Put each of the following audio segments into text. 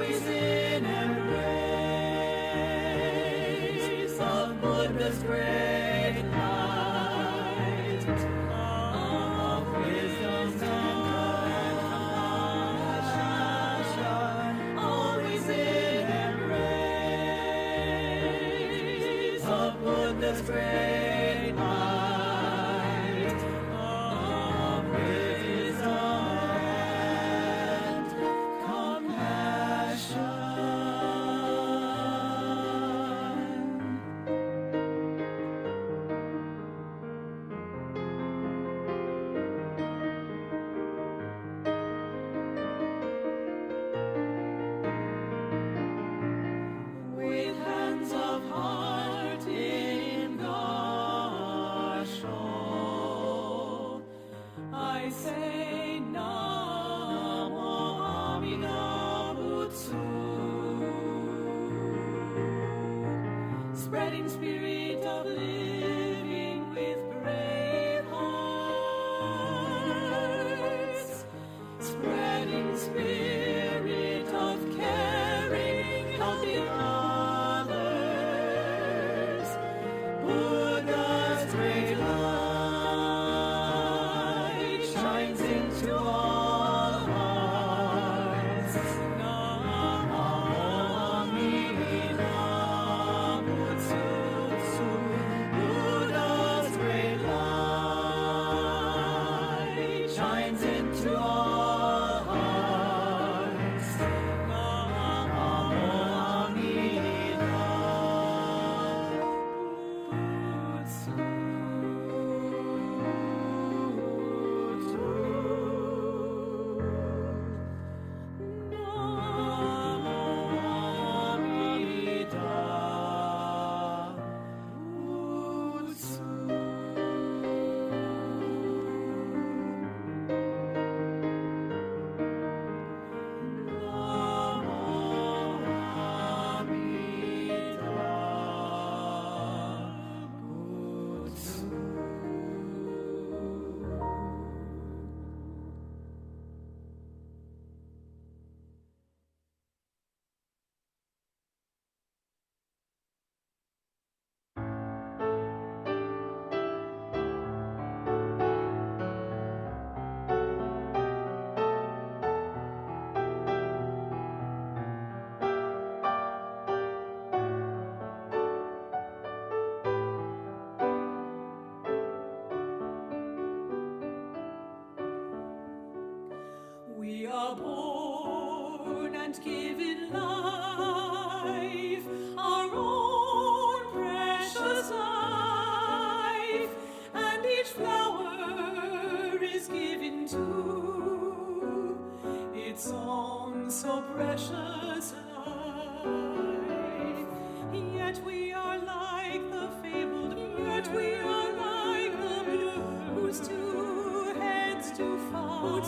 always in embrace of Buddha's great light, of wisdom and compassion, always in embrace of Buddha's great light, of wisdom and compassion. With hands of heart in Gassho, I say Namo Amida Butsu, spreading spirit of living with brave hearts, spreading spirit of caring, helping others, Buddha's great light shines into all hearts. Namo Amida Butsu, Buddha's great light shines into all hearts. Namo Amida We are born and given life, our own precious life, and each flower is given to its own so precious life. Yet we are like the fabled bird, yet we are like the bird whose two heads do fight,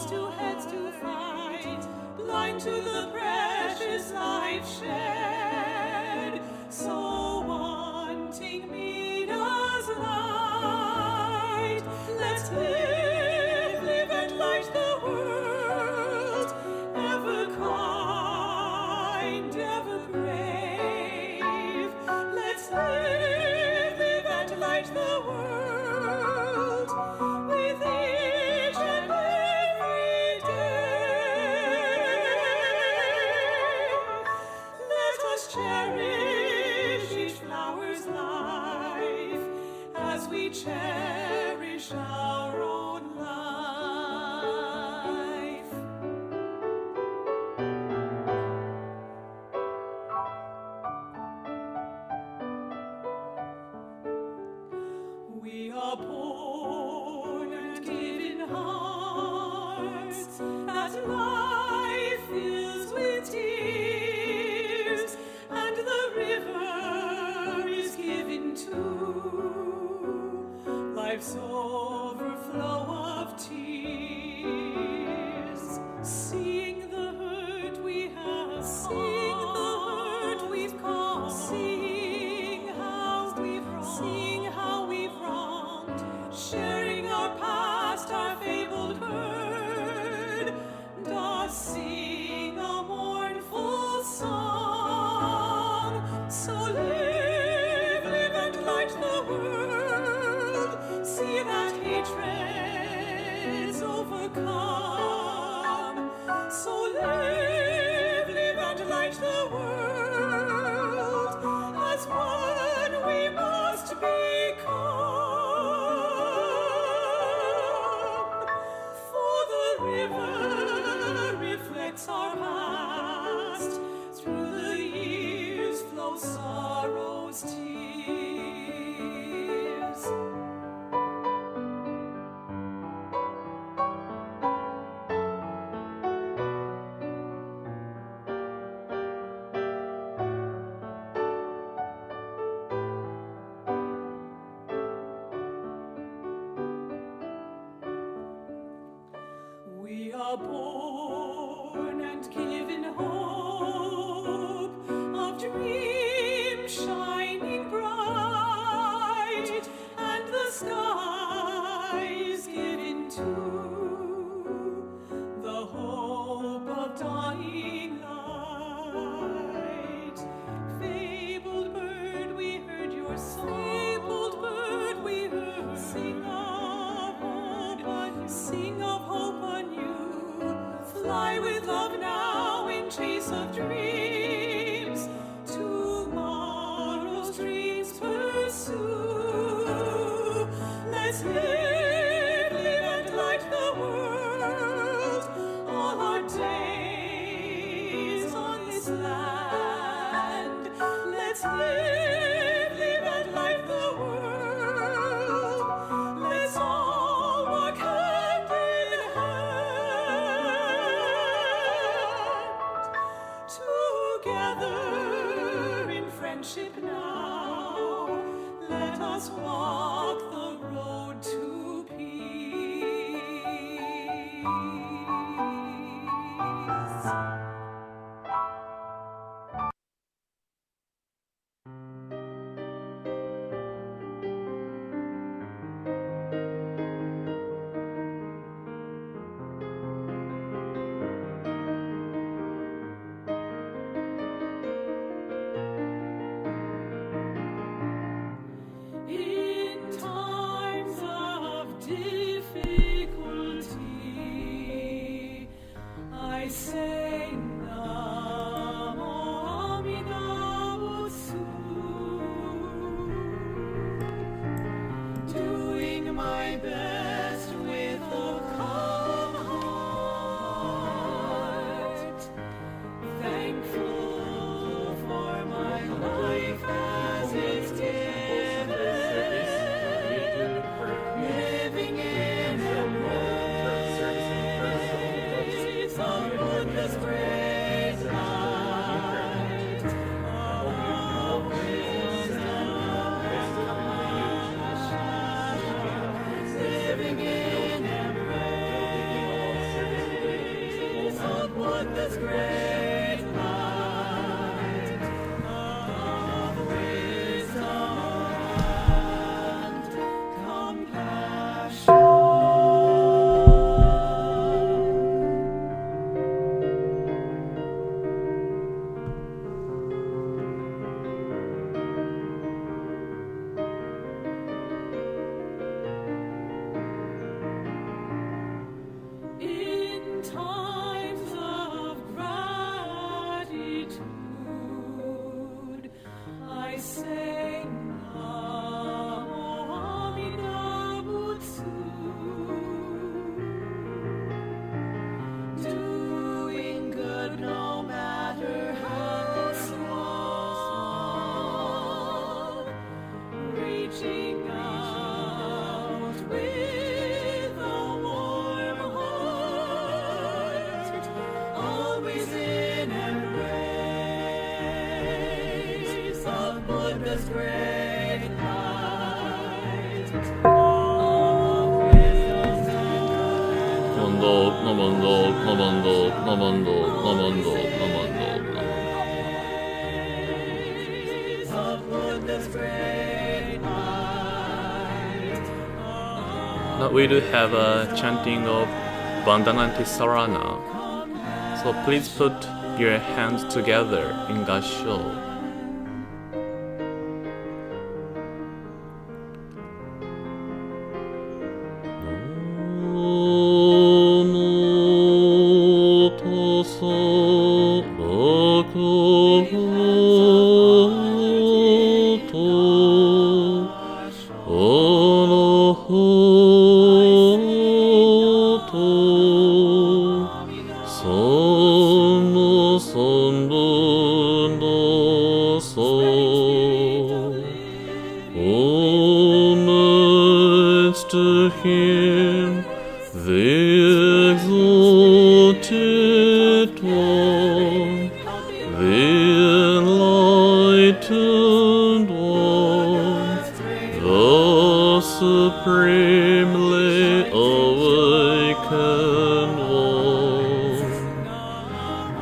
blind to the precious life shed, so wanting Mida's light. Let's live and light the world, ever kind, ever brave. Let's live and light the world with each and every day. Let us cherish each flower's life as we cherish our own life. We are born and given hearts that life fills with tears, and the river is given to life's overflow of tears. Seeing the hurt we have, seeing the hurt we've caused, seeing how we've wronged, sharing our past, our fabled herd, does sing a mournful unite the world. As one we must become. For the river reflects our past. Through the years flow sorrow's tears. We are born and given hope of dreams shining bright, and the skies given too, the hope of dying light. Fabled bird, we heard your song. Fabled bird, we heard. Sing of hope on you. Sing of hope on you. Fly with love now in chase of dreams. Tomorrow's dreams pursue. Let's live and light the world. All our days on this land. Let's live and light the world. Let's all walk hand in hand. Together in friendship now, let us walk the road to peace. In times of difficulty, I say Namo Amida Butsu, doing my best with a calm heart, thankful for my life as it's given, living in embrace of Buddha's great light, of wisdom, living in embrace of Buddha's great light, of wisdom and compassion. In times of gratitude, I say Namo Amida Butsu, doing good no matter how small, reaching out with a warm heart, always in embrace of Buddha's great light, of wisdom Namandok, namandok, namandok, namandok, namandok, namandok, namandok. of Buddha's great light. Now we do have a chanting of Vandana and Ti-Sarana. So please put your hands together in Gassho. Namo Tasso Homage to him, the exalted one, the enlightened one, the supremely awakened one.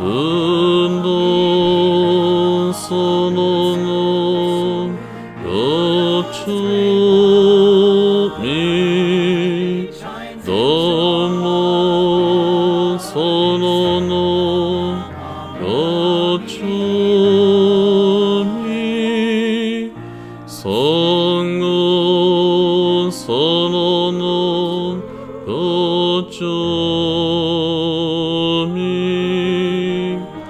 Unison-Gratefulness,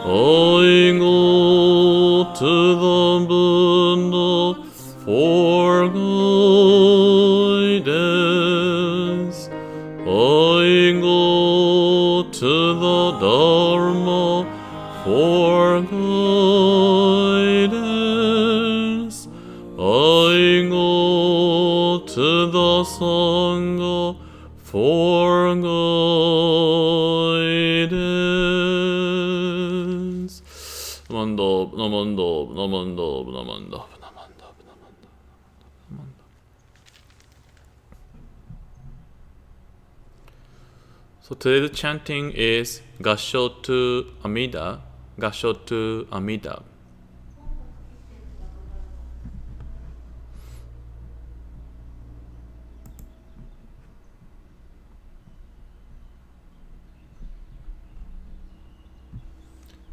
I go to the Buddha for guidance. I go to the Dharma for guidance. I go to the Sangha for guidance. Namandab. So today's chanting is Gassho to Amida, Gassho to Amida.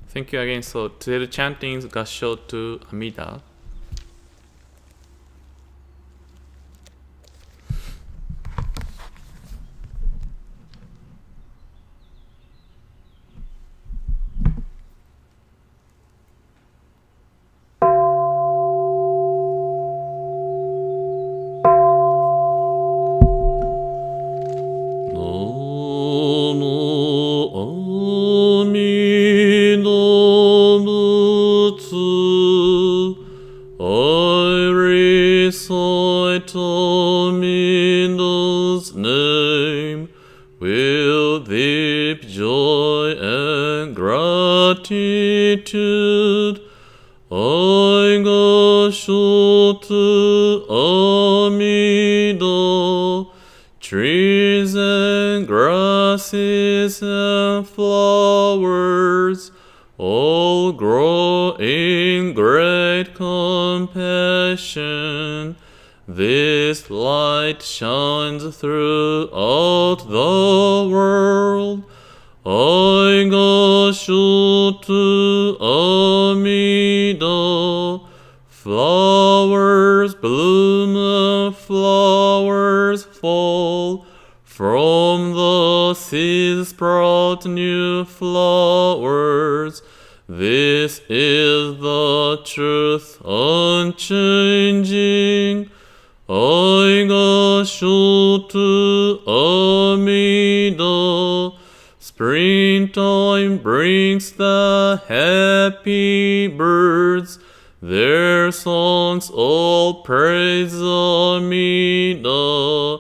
Thank you again. So today's chanting is Gassho to Amida. Amida's name with deep joy and gratitude. I Gassho to Amida, trees and grasses and flowers all grow in great compassion. This light shines throughout the world. I Gassho to Amida, flowers bloom and flowers fall. From the seeds sprout new flowers. This is the truth unchanging. I Gassho to Amida, springtime brings the happy birds. Their songs all praise Amida.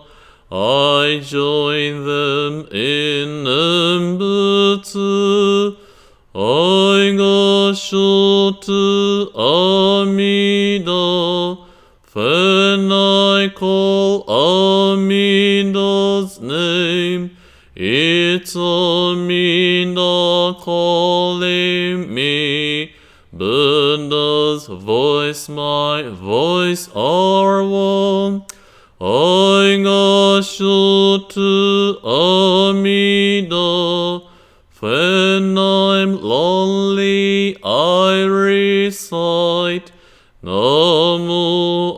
I join them in Nembutsu. I Gassho to Amida. When I call Amida's name, it's Amida calling me. Buddha's voice, my voice are one. I Gassho to Amida. When I'm lonely, I recite Namo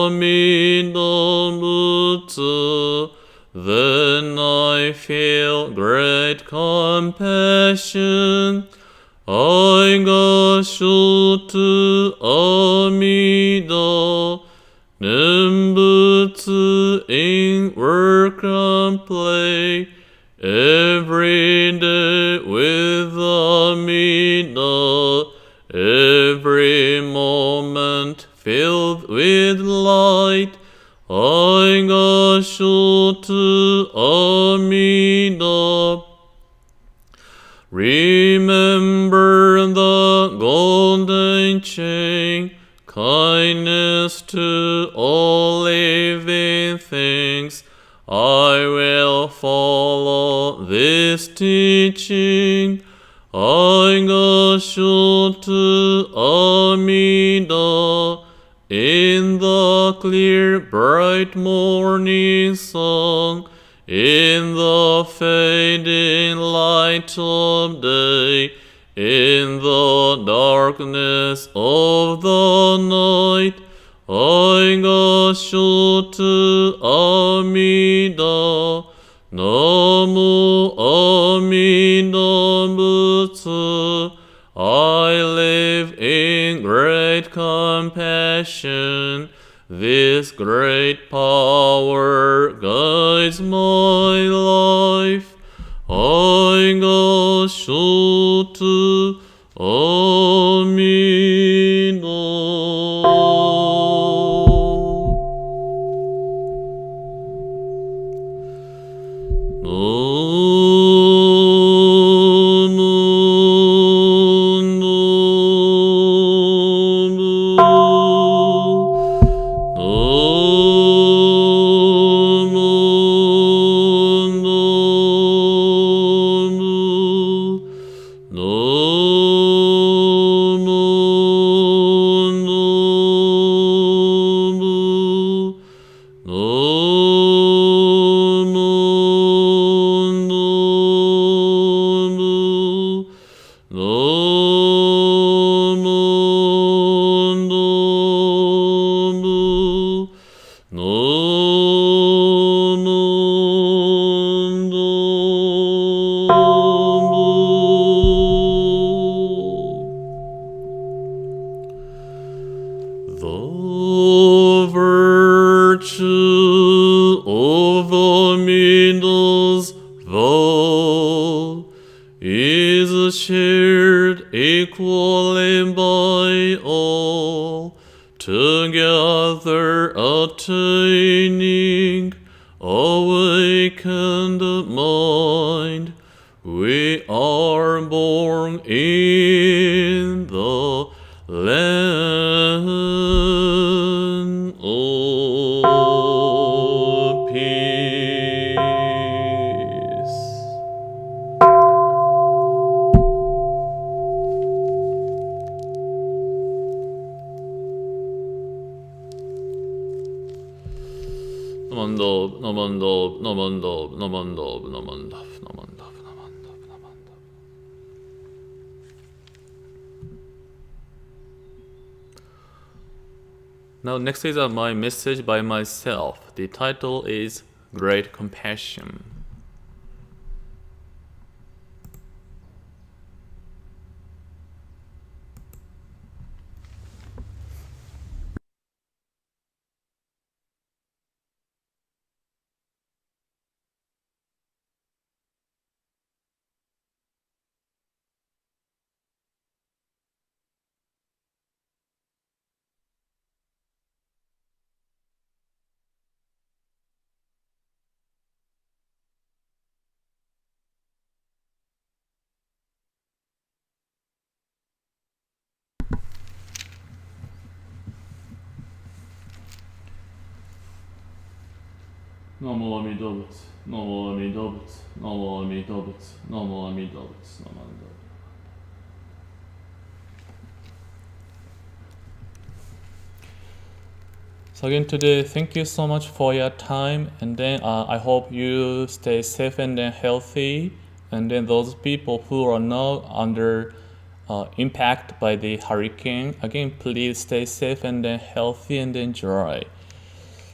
Amida Butsu. Then I feel great compassion. I Gassho to Amida, Nembutsu in work and play, every day with Amida, every moment filled with light. I Gassho to Amida. Remember the golden chain, kindness to all living things. I will follow this teaching. I Gassho to Amida. In the clear bright morning sun, in the fading light of day, in the darkness of the night, I Gassho to Amida. Namo Amida Butsu. I live in great compassion. This great power guides my life. I Gassho to Amida. The virtue of Amida's vow is shared equally by all, together attaining awakened mind. We are born in the land of peace. Namandov, namandov, namandov, namandov, namandov, namandov, namandov, namandov. Now, next is my message by myself. The title is Great Compassion. Namo Amida Butsu, Namo Amida Butsu, Namo Amida Butsu, Namo Amida Butsu, Namo Amida Butsu. So again today, thank you so much for your time, and then I hope you stay safe and then healthy, and then those people who are now under impact by the hurricane, again please stay safe and then healthy and enjoy.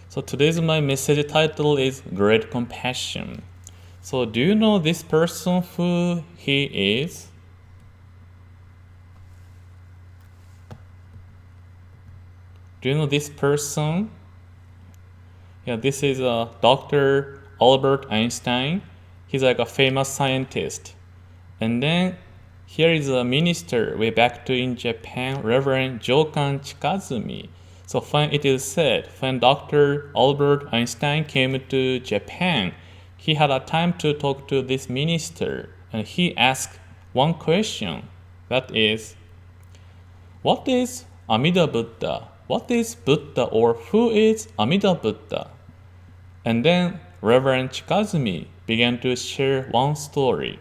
So today's my message title is Great Compassion. So do you know this person who he is? Do you know this person? Yeah, this is Dr. Albert Einstein. He's like a famous scientist. And then here is a minister way back to in Japan, Reverend Jokan Chikazumi. So when it is said, when Dr. Albert Einstein came to Japan, he had a time to talk to this minister, and he asked one question, that is, what is Amida Buddha? What is Buddha, or who is Amida Buddha? And then Reverend Chikazumi began to share one story.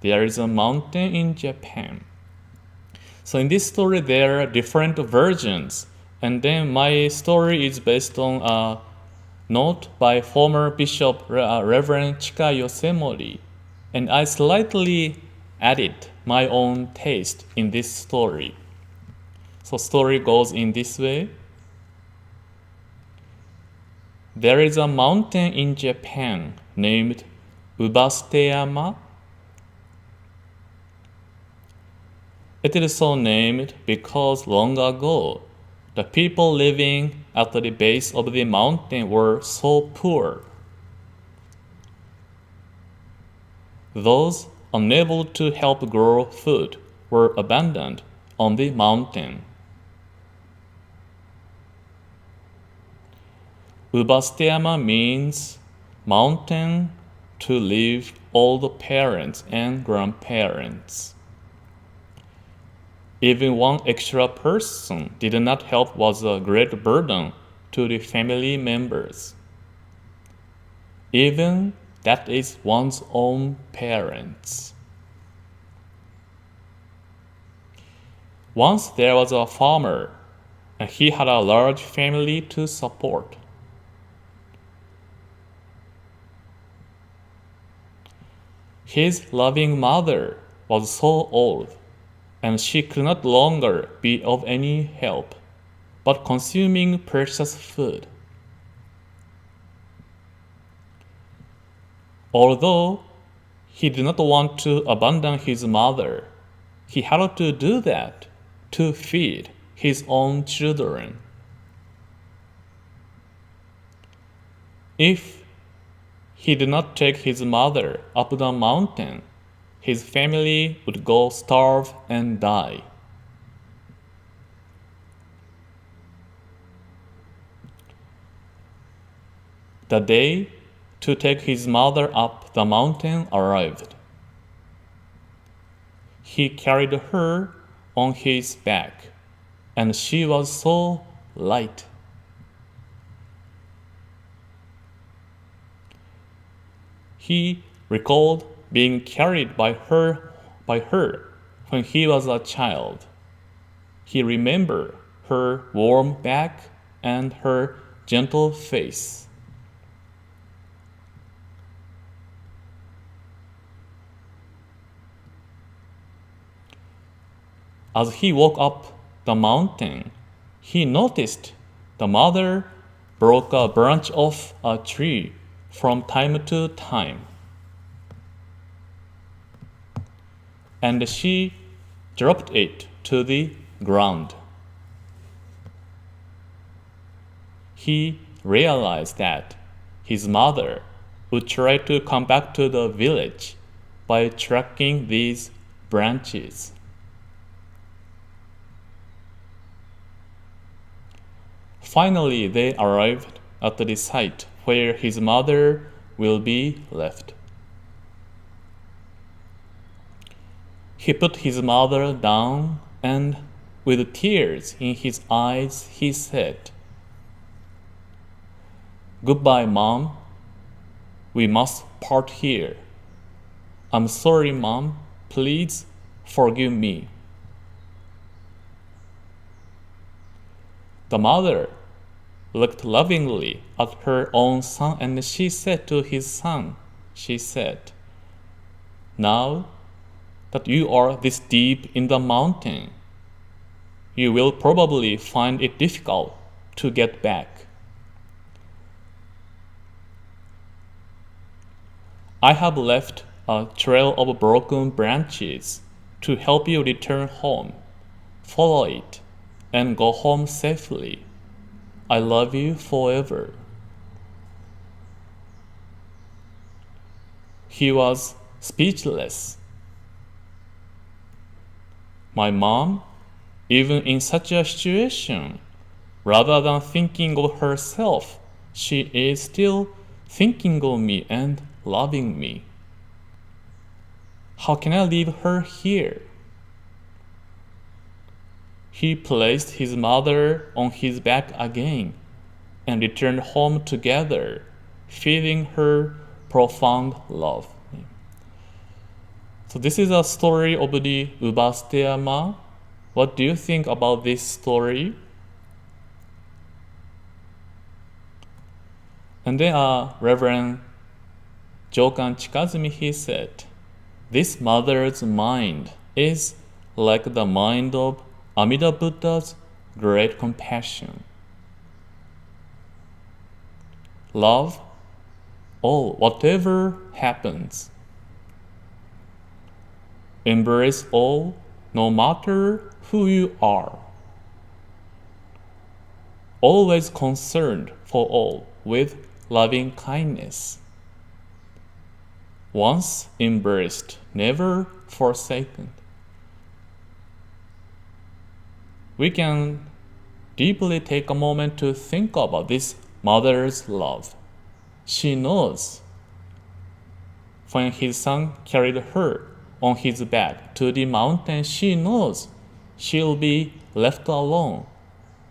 There is a mountain in Japan. So in this story, there are different versions. And then my story is based on a note by former Bishop Reverend Chika Yosemori. And I slightly added my own taste in this story. So story goes in this way. There is a mountain in Japan named Ubasuteyama. It is so named because long ago, the people living at the base of the mountain were so poor. Those unable to help grow food were abandoned on the mountain. Ubasuteyama means mountain to leave old parents and grandparents. Even one extra person did not help was a great burden to the family members. Even that is one's own parents. Once there was a farmer, and he had a large family to support. His loving mother was so old, and she could not longer be of any help, but consuming precious food. Although he did not want to abandon his mother, he had to do that to feed his own children. If he did not take his mother up the mountain, his family would go starve and die. The day to take his mother up the mountain arrived. He carried her on his back, and she was so light. He recalled being carried by her when he was a child. He remembered her warm back and her gentle face. As he walked up the mountain, he noticed the mother broke a branch off a tree from time to time. And she dropped it to the ground. He realized that his mother would try to come back to the village by tracking these branches. Finally, they arrived at the site where his mother will be left. He put his mother down, and with tears in his eyes, he said, "Goodbye, Mom. We must part here. I'm sorry, Mom. Please forgive me." The mother looked lovingly at her own son, and she said to his son, she said, "Now that you are this deep in the mountain, you will probably find it difficult to get back. I have left a trail of broken branches to help you return home. Follow it, and go home safely. I love you forever. He was speechless. My mom, even in such a situation, rather than thinking of herself, she is still thinking of me and loving me. How can I leave her here? He placed his mother on his back again and returned home together, feeling her profound love. So this is a story of the Ubasteyama. What do you think about this story? And then Reverend Jokan Chikazumi, he said, this mother's mind is like the mind of Amida Buddha's great compassion. Love all, whatever happens. Embrace all, no matter who you are. Always concerned for all with loving kindness. Once embraced, never forsaken. We can deeply take a moment to think about this mother's love. She knows when his son carried her on his back to the mountain, she knows she'll be left alone.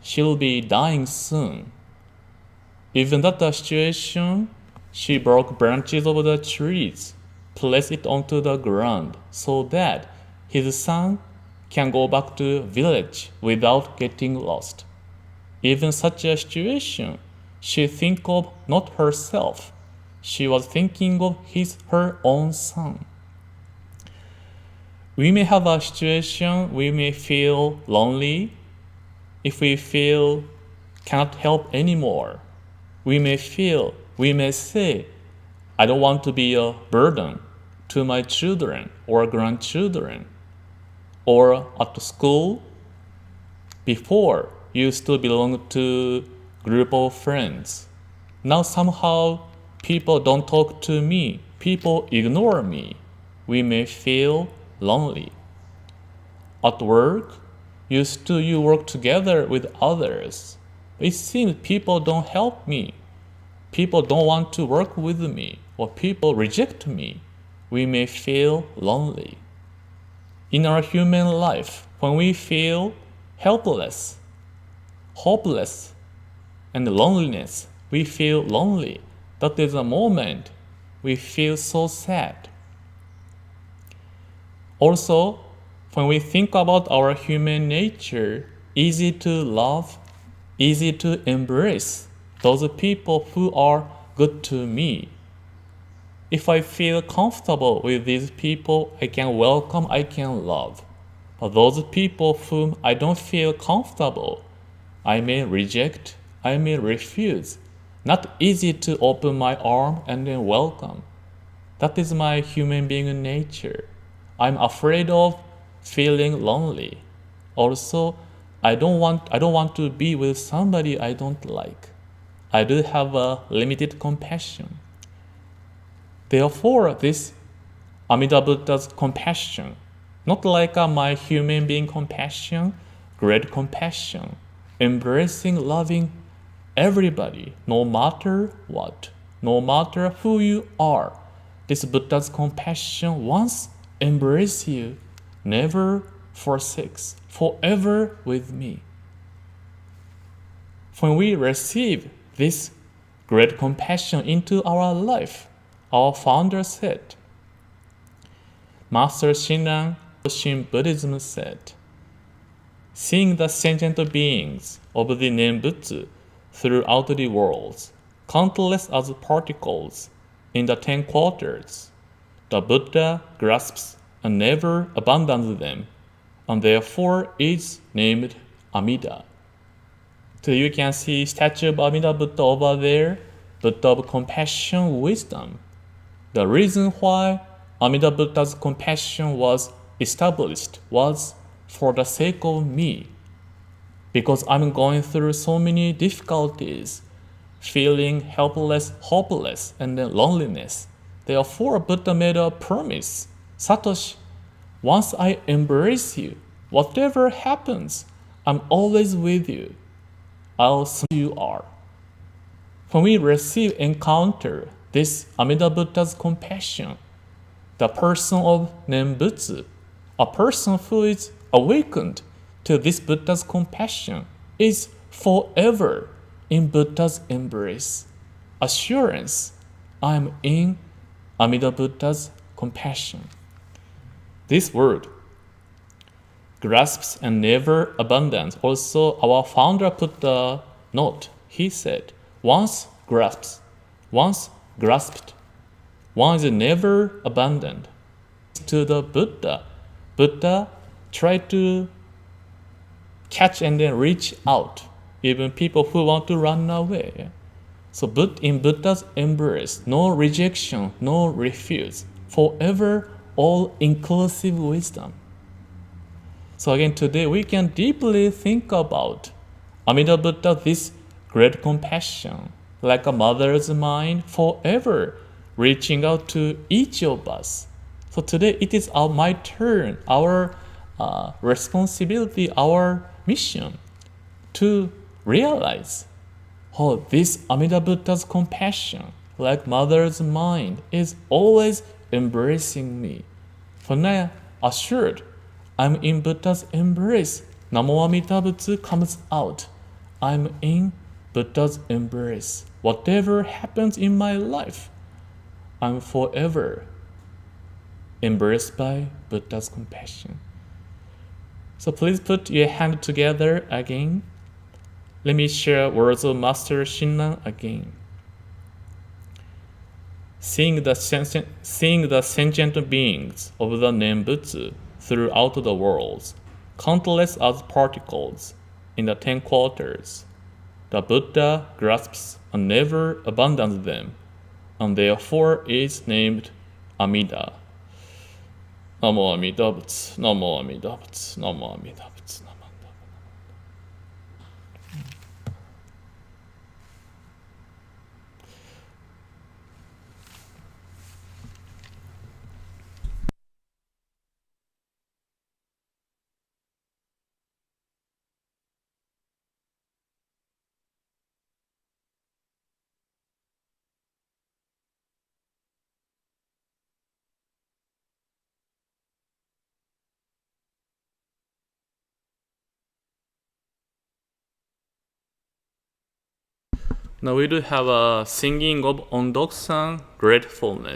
She'll be dying soon. Even that situation, she broke branches of the trees, placed it onto the ground so that his son can go back to village without getting lost. Even such a situation, she think of not herself. She was thinking of her own son. We may have a situation, we may feel lonely. If we feel cannot help anymore, we may say, I don't want to be a burden to my children or grandchildren. Or at school, before you still belong to a group of friends. Now somehow people don't talk to me, people ignore me. We may feel lonely. At work, you work together with others. It seems people don't help me. People don't want to work with me, or people reject me. We may feel lonely. In our human life, when we feel helpless, hopeless, and loneliness, we feel lonely. That is a moment we feel so sad. Also, when we think about our human nature, easy to love, easy to embrace those people who are good to me. If I feel comfortable with these people, I can welcome, I can love. But those people whom I don't feel comfortable, I may reject, I may refuse. Not easy to open my arm and then welcome. That is my human being nature. I'm afraid of feeling lonely. Also, I don't want to be with somebody I don't like. I do have a limited compassion. Therefore, this Amida Buddha's compassion, not like my human being compassion, great compassion, embracing, loving everybody, no matter what, no matter who you are. This Buddha's compassion once embrace you, never forsakes, forever with me. When we receive this great compassion into our life, our founder said, Master Shin Buddhism said, seeing the sentient beings of the Nembutsu throughout the worlds, countless as particles in the 10 quarters, the Buddha grasps and never abandons them, and therefore is named Amida. So you can see statue of Amida Buddha over there, Buddha of compassion, wisdom. The reason why Amida Buddha's compassion was established was for the sake of me. because I'm going through so many difficulties, feeling helpless, hopeless, and then loneliness. Therefore, Buddha made a promise. Satoshi, once I embrace you, whatever happens, I'm always with you. I'll see you are. When we encounter this Amida Buddha's compassion, the person of Nembutsu, a person who is awakened to this Buddha's compassion, is forever in Buddha's embrace. Assurance, I am in Amida Buddha's compassion. This word, grasps and never abandons. Also, our founder put the note. He said, once grasped, one is never abandoned. To the Buddha, Buddha tried to catch and then reach out, even people who want to run away. So in Buddha's embrace, no rejection, no refuse, forever all-inclusive wisdom. So again, today we can deeply think about Amida Buddha, this great compassion, like a mother's mind, forever reaching out to each of us. So today it is my turn, our responsibility, our mission to realize, this Amida Buddha's compassion, like mother's mind, is always embracing me. For now, assured, I'm in Buddha's embrace. Namo Amida Butsu comes out. I'm in Buddha's embrace. Whatever happens in my life, I'm forever embraced by Buddha's compassion. So please put your hand together again. Let me share words of Master Shin again. Seeing the sentient beings of the Nembutsu throughout the worlds, countless as particles in the 10 quarters, the Buddha grasps and never abandons them, and therefore is named Amida. Namo Amida Butsu, Namo Amida Butsu, Namo Amida Butsu, Namo Amida Butsu. Now we do have a singing of Ondokusan-Gratefulness.